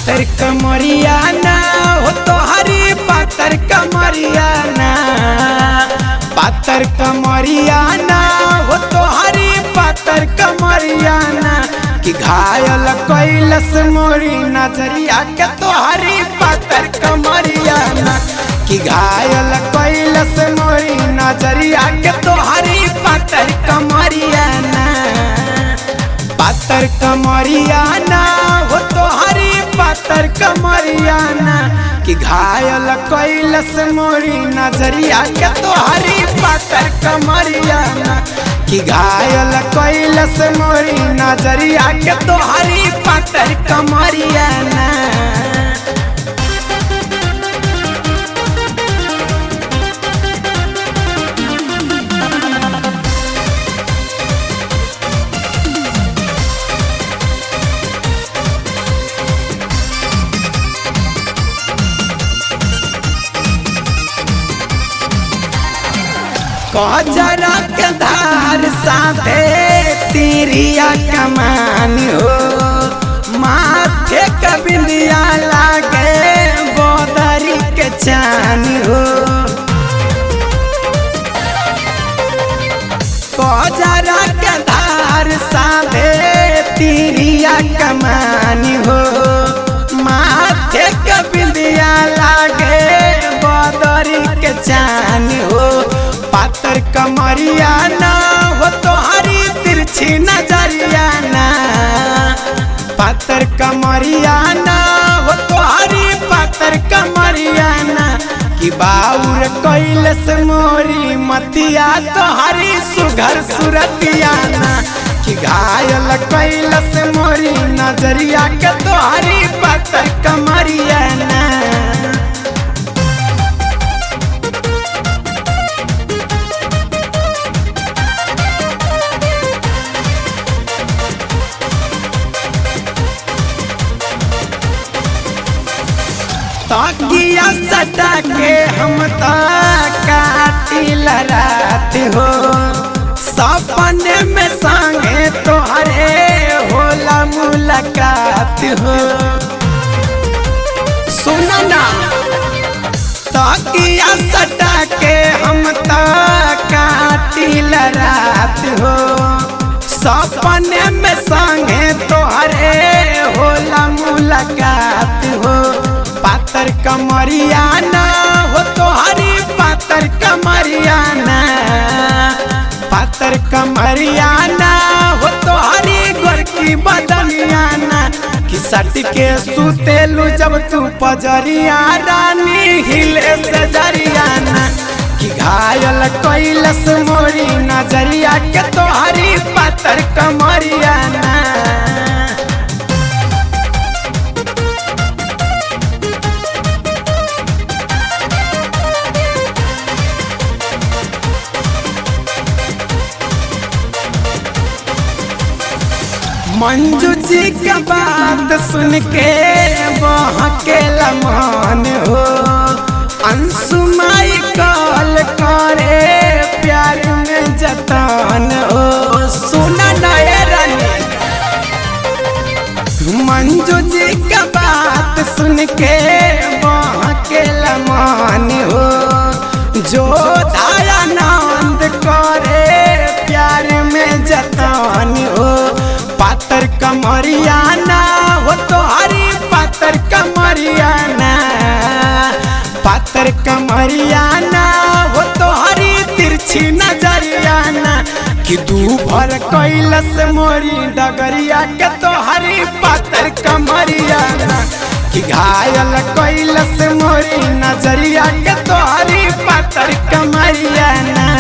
पातर कमरिया ना हो तोहरी पातर कमरिया ना, पातर कमरिया ना हो तोहरी पातर कमरिया ना, कि घायल कैलस मोरी नजरिया के तोहरी पातर कमरिया ना, कि घायल कैलस मोरी नजरिया के तोहरी पातर कमरिया ना, पातर कमरिया ना हो तोहरी पातर कमरिया ना, कि घायल कैलस मोरी नजरिया के तोहरी पातर कमरिया ना, कि घायल कैलस मोरी नजरिया के तोहरी पातर कमरिया ना। कजरा के धार साथे तिरिया कमान हो, माथे का बिंदिया लागे बोदरी के चान हो, कजरा के धार साथे तिरिया कमान हो, माथे का बिंदिया लागे बोदरी के चान हो, पातर कमरिया ना हो तोहरी तिरछी नजरिया ना, पातर कमरिया ना हो तोहरी पातर कमरिया ना, कि बाउर कैलस मोरी मतिया तोहरी सुघर सुरतिया ना, कि घायल कैलस मोरी नजरिया के तोहरी पातर कमरिया ना। तकिया सटा के हम काटिल रात हो, सपने में संगे तोहरे होला मुलाकात हो, सुना ना तकिया सटा के हम काटिल रात हो, सपने में संगे तोहरे होला मुलाकात हो, पातर कमरिया ना हो तोहरी पातर कमरिया ना, पातर कमरिया ना हो तोहरी गोरकी बदनिया ना, कि सट के सुतेलू जब तू पजरिया रानी हिले से जरिया ना, कि घायल कैलस मोरी नजरिया के तोहरी पातर कमरिया ना। मंजू जी का बात सुन के बहके मन हो, अंशुमाई कॉल करे प्यार में जतन हो, सुना नए रानी मंजू जी का बात सुन के बहके मन हो, जो दयानंद करे प्यार में जतन हो, पातर कमरिया ना हो तोहरी पातर कमरिया ना, पातर कमरिया ना हो तोहरी तिरछी नजरिया ना, कि दू भर कैलस मोरी डगरिया के तोहरी पातर कमरिया ना, कि घायल कैलस मोरी नजरिया के तोहरी पातर कमरिया ना।